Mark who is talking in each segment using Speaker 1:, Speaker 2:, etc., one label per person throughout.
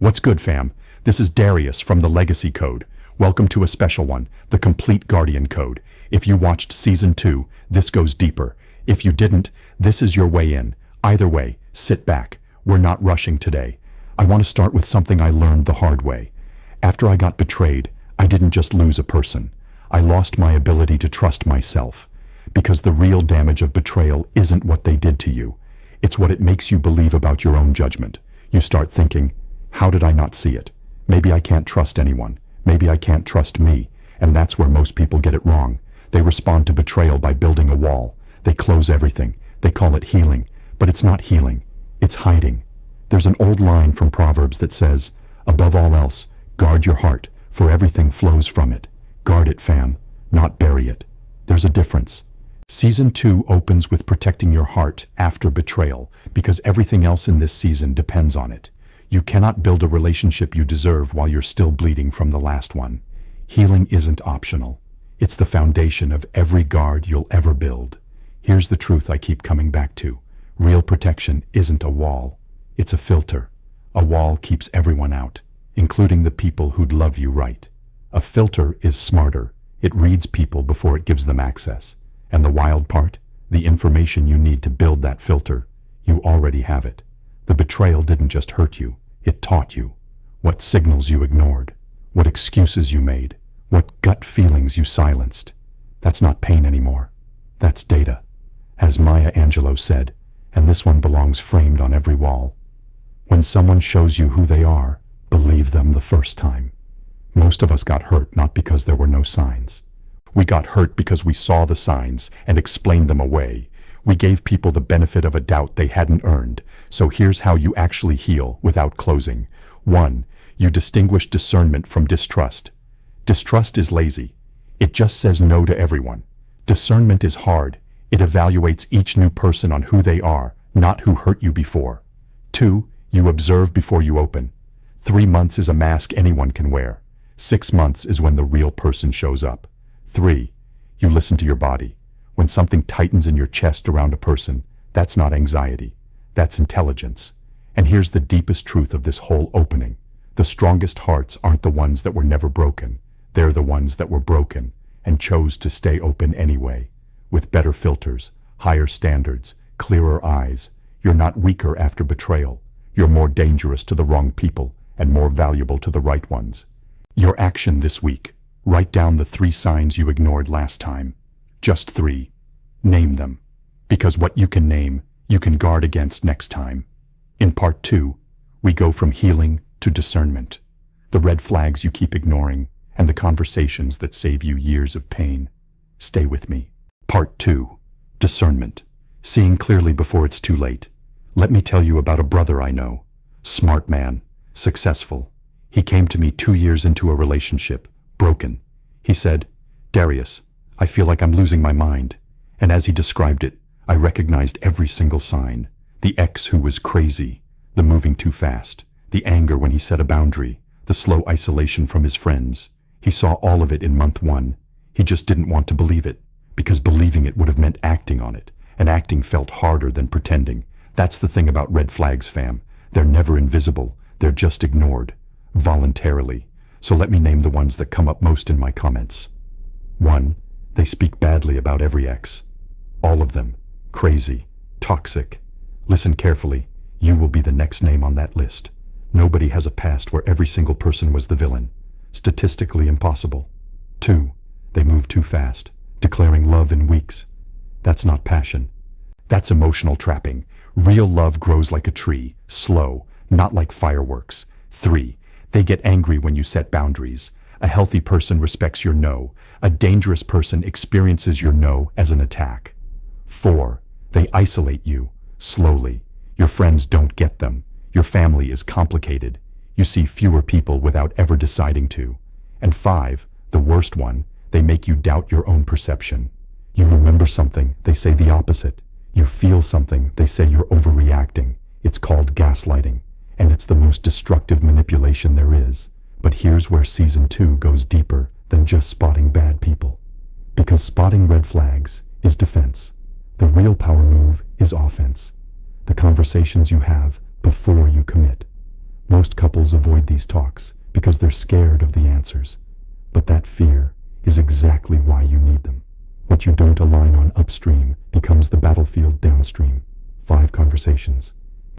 Speaker 1: What's good, fam? This is Darius from the Legacy Code. Welcome to a special one, the Complete Guardian Code. If you watched Season 2, this goes deeper. If you didn't, this is your way in. Either way, sit back. We're not rushing today. I want to start with something I learned the hard way. After I got betrayed, I didn't just lose a person. I lost my ability to trust myself. Because the real damage of betrayal isn't what they did to you. It's what it makes you believe about your own judgment. You start thinking, how did I not see it? Maybe I can't trust anyone. Maybe I can't trust me. And that's where most people get it wrong. They respond to betrayal by building a wall. They close everything. They call it healing. But it's not healing. It's hiding. There's an old line from Proverbs that says, above all else, guard your heart, for everything flows from it. Guard it, fam, not bury it. There's a difference. Season 2 opens with protecting your heart after betrayal, because everything else in this season depends on it. You cannot build a relationship you deserve while you're still bleeding from the last one. Healing isn't optional. It's the foundation of every guard you'll ever build. Here's the truth I keep coming back to. Real protection isn't a wall. It's a filter. A wall keeps everyone out, including the people who'd love you right. A filter is smarter. It reads people before it gives them access. And the wild part? The information you need to build that filter. You already have it. The betrayal didn't just hurt you. It taught you. What signals you ignored. What excuses you made. What gut feelings you silenced. That's not pain anymore. That's data. As Maya Angelou said, and this one belongs framed on every wall. When someone shows you who they are, believe them the first time. Most of us got hurt not because there were no signs. We got hurt because we saw the signs and explained them away. We gave people the benefit of a doubt they hadn't earned. So here's how you actually heal without closing. 1. You distinguish discernment from distrust. Distrust is lazy. It just says no to everyone. Discernment is hard. It evaluates each new person on who they are, not who hurt you before. 2. You observe before you open. 3 months is a mask anyone can wear. 6 months is when the real person shows up. 3. You listen to your body. When something tightens in your chest around a person, that's not anxiety. That's intelligence. And here's the deepest truth of this whole opening. The strongest hearts aren't the ones that were never broken. They're the ones that were broken and chose to stay open anyway. With better filters, higher standards, clearer eyes, you're not weaker after betrayal. You're more dangerous to the wrong people and more valuable to the right ones. Your action this week. Write down the 3 signs you ignored last time. Just 3. Name them. Because what you can name, you can guard against next time. In part 2, we go from healing to discernment. The red flags you keep ignoring and the conversations that save you years of pain. Stay with me. Part 2, discernment. Seeing clearly before it's too late. Let me tell you about a brother I know. Smart man. Successful. He came to me 2 years into a relationship. Broken. He said, Darius, I feel like I'm losing my mind. And as he described it, I recognized every single sign. The ex who was crazy, the moving too fast, the anger when he set a boundary, the slow isolation from his friends. He saw all of it in month 1. He just didn't want to believe it, because believing it would have meant acting on it, and acting felt harder than pretending. That's the thing about red flags, fam. They're never invisible. They're just ignored. Voluntarily. So let me name the ones that come up most in my comments. 1. They speak badly about every ex. All of them. Crazy. Toxic. Listen carefully. You will be the next name on that list. Nobody has a past where every single person was the villain. Statistically impossible. 2. They move too fast, declaring love in weeks. That's not passion. That's emotional trapping. Real love grows like a tree, slow, not like fireworks. 3. They get angry when you set boundaries. A healthy person respects your no. A dangerous person experiences your no as an attack. 4. They isolate you, slowly. Your friends don't get them. Your family is complicated. You see fewer people without ever deciding to. And 5, the worst one, they make you doubt your own perception. You remember something, they say the opposite. You feel something, they say you're overreacting. It's called gaslighting, and it's the most destructive manipulation there is. But here's where Season 2 goes deeper than just spotting bad people. Because spotting red flags is defense. The real power move is offense. The conversations you have before you commit. Most couples avoid these talks because they're scared of the answers. But that fear is exactly why you need them. What you don't align on upstream becomes the battlefield downstream. 5 conversations.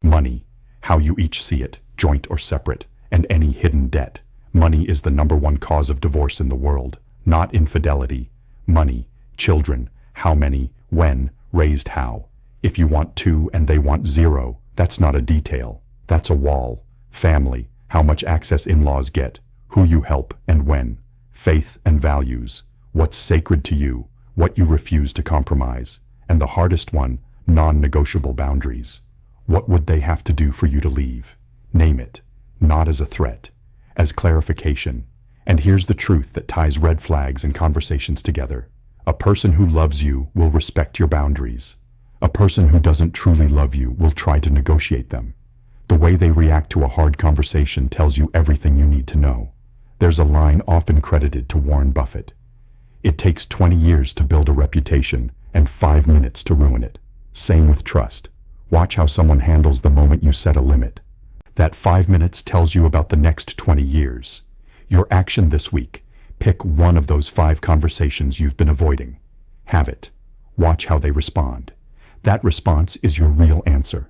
Speaker 1: Money, how you each see it, joint or separate, and any hidden debt. Money is the #1 cause of divorce in the world, not infidelity. Money, children, how many, when, raised how. If you want 2 and they want 0, that's not a detail, that's a wall. Family, how much access in-laws get, who you help and when. Faith and values, what's sacred to you, what you refuse to compromise. And the hardest one, non-negotiable boundaries. What would they have to do for you to leave? Name it, not as a threat, as clarification. And here's the truth that ties red flags and conversations together. A person who loves you will respect your boundaries. A person who doesn't truly love you will try to negotiate them. The way they react to a hard conversation tells you everything you need to know. There's a line often credited to Warren Buffett. It takes 20 years to build a reputation and 5 minutes to ruin it. Same with trust. Watch how someone handles the moment you set a limit. That 5 minutes tells you about the next 20 years. Your action this week. Pick one of those 5 conversations you've been avoiding. Have it. Watch how they respond. That response is your real answer.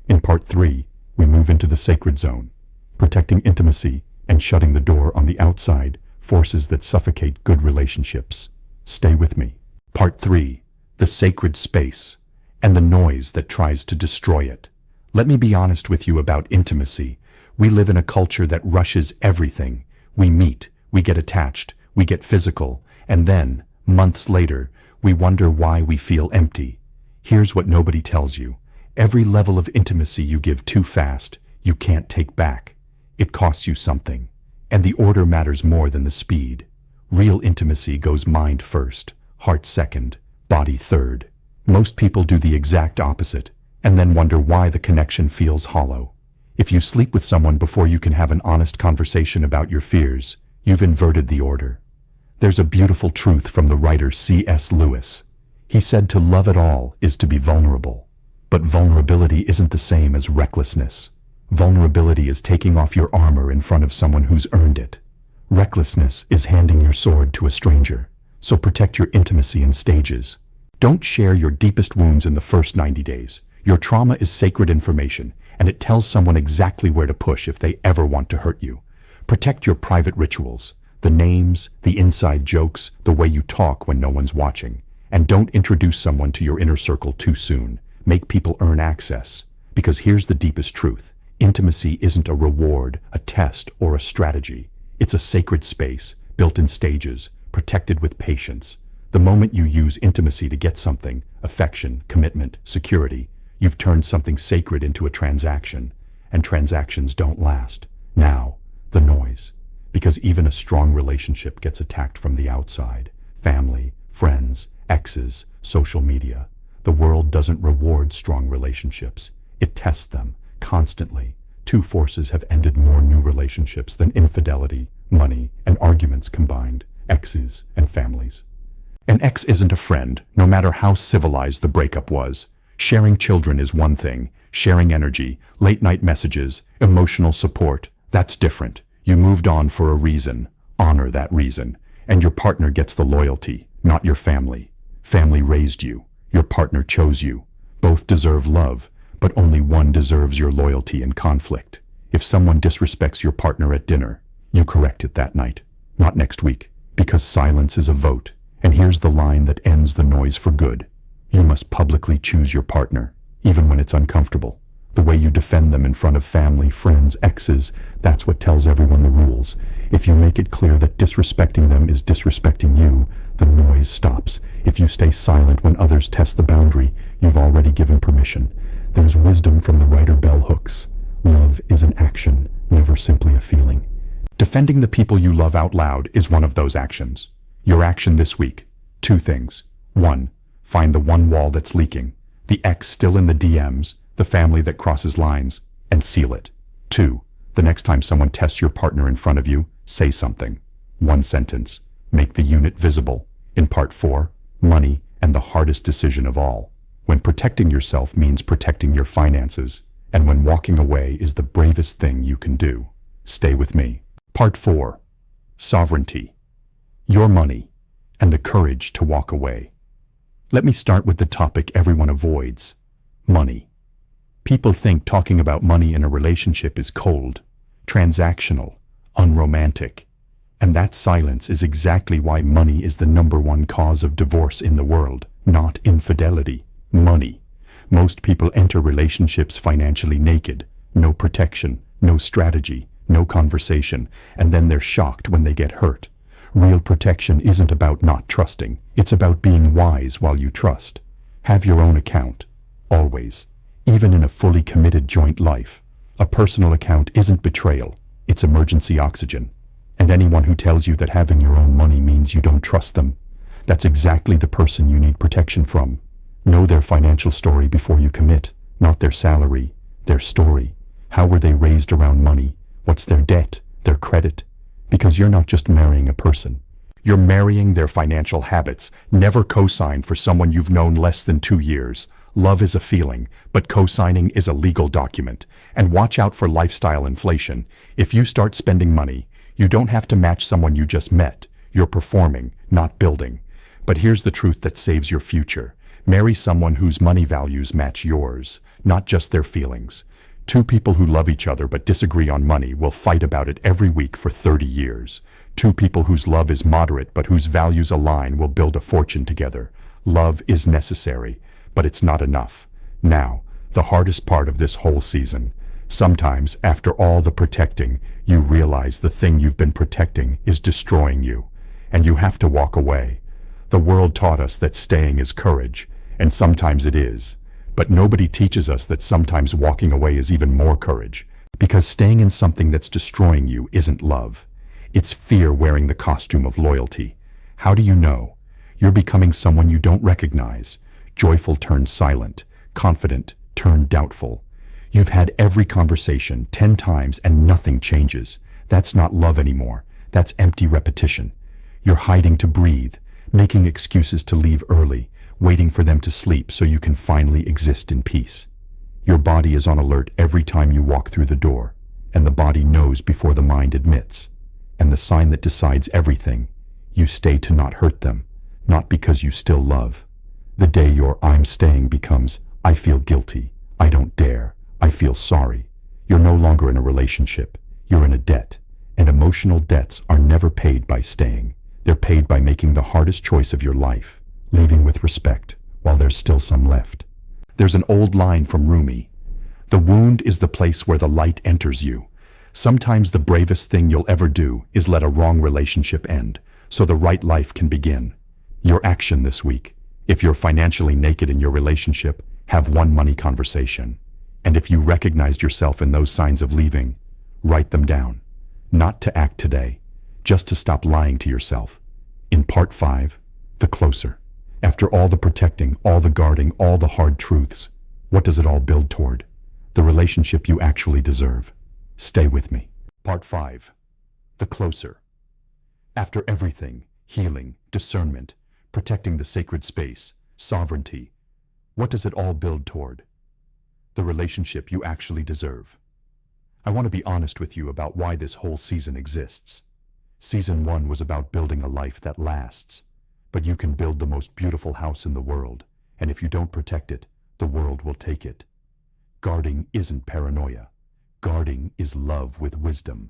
Speaker 1: In part 3, we move into the sacred zone. Protecting intimacy and shutting the door on the outside forces that suffocate good relationships. Stay with me. Part 3, the sacred space and the noise that tries to destroy it. Let me be honest with you about intimacy. We live in a culture that rushes everything. We meet, we get attached, we get physical, and then, months later, we wonder why we feel empty. Here's what nobody tells you. Every level of intimacy you give too fast, you can't take back. It costs you something. And the order matters more than the speed. Real intimacy goes mind first, heart second, body third. Most people do the exact opposite, and then wonder why the connection feels hollow. If you sleep with someone before you can have an honest conversation about your fears, you've inverted the order. There's a beautiful truth from the writer C.S. Lewis. He said to love at all is to be vulnerable. But vulnerability isn't the same as recklessness. Vulnerability is taking off your armor in front of someone who's earned it. Recklessness is handing your sword to a stranger. So protect your intimacy in stages. Don't share your deepest wounds in the first 90 days. Your trauma is sacred information, and it tells someone exactly where to push if they ever want to hurt you. Protect your private rituals, the names, the inside jokes, the way you talk when no one's watching. And don't introduce someone to your inner circle too soon. Make people earn access. Because here's the deepest truth. Intimacy isn't a reward, a test, or a strategy. It's a sacred space, built in stages, protected with patience. The moment you use intimacy to get something, affection, commitment, security, you've turned something sacred into a transaction. And transactions don't last. Now, the noise. Because even a strong relationship gets attacked from the outside. Family, friends, exes, social media. The world doesn't reward strong relationships. It tests them, constantly. 2 forces have ended more new relationships than infidelity, money, and arguments combined. Exes and families. An ex isn't a friend, no matter how civilized the breakup was. Sharing children is one thing. Sharing energy, late-night messages, emotional support, that's different. You moved on for a reason. Honor that reason. And your partner gets the loyalty, not your family. Family raised you. Your partner chose you. Both deserve love, but only one deserves your loyalty in conflict. If someone disrespects your partner at dinner, you correct it that night, not next week, because silence is a vote. And here's the line that ends the noise for good. You must publicly choose your partner, even when it's uncomfortable. The way you defend them in front of family, friends, exes, that's what tells everyone the rules. If you make it clear that disrespecting them is disrespecting you, the noise stops. If you stay silent when others test the boundary, you've already given permission. There's wisdom from the writer Bell Hooks. Love is an action, never simply a feeling. Defending the people you love out loud is one of those actions. Your action this week. 2 things. 1. Find the one wall that's leaking. The ex still in the DMs, the family that crosses lines, and seal it. 2. The next time someone tests your partner in front of you, say something. 1 sentence. Make the unit visible. In part 4, money and the hardest decision of all. When protecting yourself means protecting your finances, And when walking away is the bravest thing you can do. Stay with me. Part 4. Sovereignty. Your money and the courage to walk away. Let me start with the topic everyone avoids: money. People think talking about money in a relationship is cold, transactional, unromantic. And that silence is exactly why money is the #1 cause of divorce in the world, not infidelity. Money. Most people enter relationships financially naked, no protection, no strategy, no conversation, and then they're shocked when they get hurt. Real protection isn't about not trusting, it's about being wise while you trust. Have your own account, always, even in a fully committed joint life. A personal account isn't betrayal, it's emergency oxygen. And anyone who tells you that having your own money means you don't trust them, that's exactly the person you need protection from. Know their financial story before you commit, not their salary, their story. How were they raised around money? What's their debt, their credit? Because you're not just marrying a person. You're marrying their financial habits. Never co-sign for someone you've known less than 2 years. Love is a feeling, but co-signing is a legal document. And watch out for lifestyle inflation. If you start spending money, you don't have to match someone you just met. You're performing, not building. But here's the truth that saves your future. Marry someone whose money values match yours, not just their feelings. 2 people who love each other but disagree on money will fight about it every week for 30 years. 2 people whose love is moderate but whose values align will build a fortune together. Love is necessary, but it's not enough. Now, the hardest part of this whole season. Sometimes, after all the protecting, you realize the thing you've been protecting is destroying you, and you have to walk away. The world taught us that staying is courage, and sometimes it is. But nobody teaches us that sometimes walking away is even more courage, because staying in something that's destroying you isn't love. It's fear wearing the costume of loyalty. How do you know? You're becoming someone you don't recognize. Joyful turned silent, confident turned doubtful. You've had every conversation 10 times and nothing changes. That's not love anymore. That's empty repetition. You're hiding to breathe, making excuses to leave early, waiting for them to sleep so you can finally exist in peace. Your body is on alert every time you walk through the door, and the body knows before the mind admits. And the sign that decides everything: you stay to not hurt them, not because you still love. The day your "I'm staying" becomes "I feel guilty, I don't dare, I feel sorry." You're no longer in a relationship, you're in a debt. And emotional debts are never paid by staying. They're paid by making the hardest choice of your life, leaving with respect, while there's still some left. There's an old line from Rumi: "The wound is the place where the light enters you." Sometimes the bravest thing you'll ever do is let a wrong relationship end, so the right life can begin. Your action this week: if you're financially naked in your relationship, have one money conversation. And if you recognized yourself in those signs of leaving, write them down. Not to act today, just to stop lying to yourself. In Part 5, the closer. After all the protecting, all the guarding, all the hard truths, what does it all build toward? The relationship you actually deserve. Stay with me. Part 5, the closer. After everything, healing, discernment, protecting the sacred space, sovereignty, what does it all build toward? The relationship you actually deserve. I want to be honest with you about why this whole season exists. Season 1 was about building a life that lasts. But you can build the most beautiful house in the world, and if you don't protect it, the world will take it. Guarding isn't paranoia. Guarding is love with wisdom.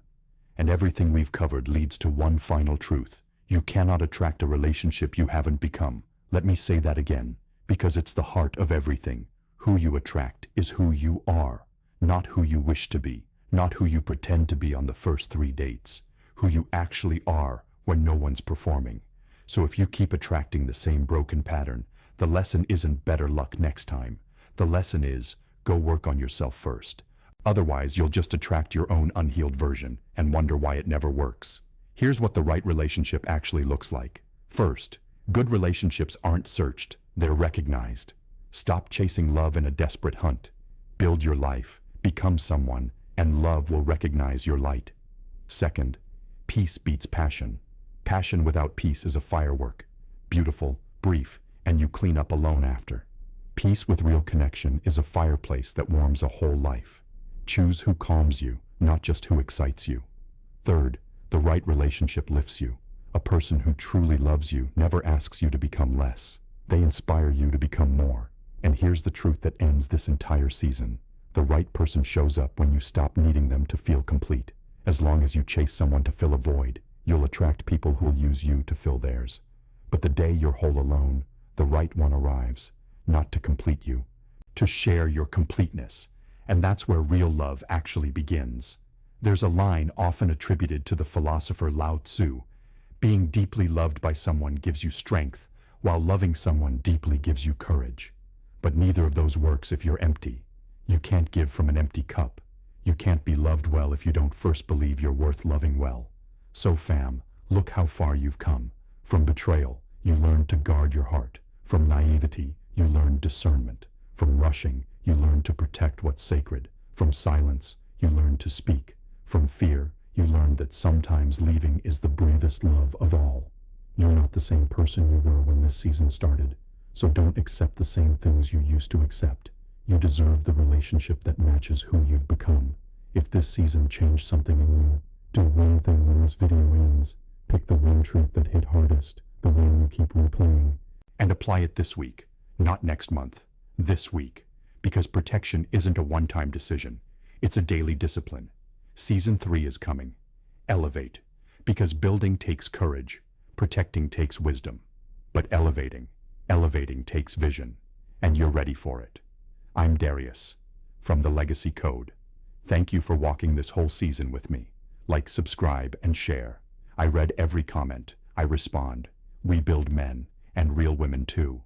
Speaker 1: And everything we've covered leads to one final truth. You cannot attract a relationship you haven't become. Let me say that again, because it's the heart of everything. Who you attract is who you are, not who you wish to be, not who you pretend to be on the first 3 dates, who you actually are when no one's performing. So if you keep attracting the same broken pattern, the lesson isn't better luck next time. The lesson is, go work on yourself first. Otherwise, you'll just attract your own unhealed version and wonder why it never works. Here's what the right relationship actually looks like. First, good relationships aren't searched, they're recognized. Stop chasing love in a desperate hunt. Build your life, become someone, and love will recognize your light. Second, peace beats passion. Passion without peace is a firework. Beautiful, brief, and you clean up alone after. Peace with real connection is a fireplace that warms a whole life. Choose who calms you, not just who excites you. Third, the right relationship lifts you. A person who truly loves you never asks you to become less. They inspire you to become more. And here's the truth that ends this entire season. The right person shows up when you stop needing them to feel complete. As long as you chase someone to fill a void, you'll attract people who'll use you to fill theirs. But the day you're whole alone, the right one arrives, not to complete you, to share your completeness. And that's where real love actually begins. There's a line often attributed to the philosopher Lao Tzu: being deeply loved by someone gives you strength, while loving someone deeply gives you courage. But neither of those works if you're empty. You can't give from an empty cup. You can't be loved well if you don't first believe you're worth loving well. So fam, look how far you've come. From betrayal, you learned to guard your heart. From naivety, you learned discernment. From rushing, you learned to protect what's sacred. From silence, you learned to speak. From fear, you learned that sometimes leaving is the bravest love of all. You're not the same person you were when this season started, so don't accept the same things you used to accept. You deserve the relationship that matches who you've become. If this season changed something in you, do one thing when this video ends. Pick the one truth that hit hardest, the one you keep replaying, and apply it this week, not next month, this week. Because protection isn't a one-time decision. It's a daily discipline. Season 3 is coming. Elevate. Because building takes courage. Protecting takes wisdom. But elevating takes vision. And you're ready for it. I'm Darius, from the Legacy Code. Thank you for walking this whole season with me. Like, subscribe, and share. I read every comment. I respond. We build men, and real women too.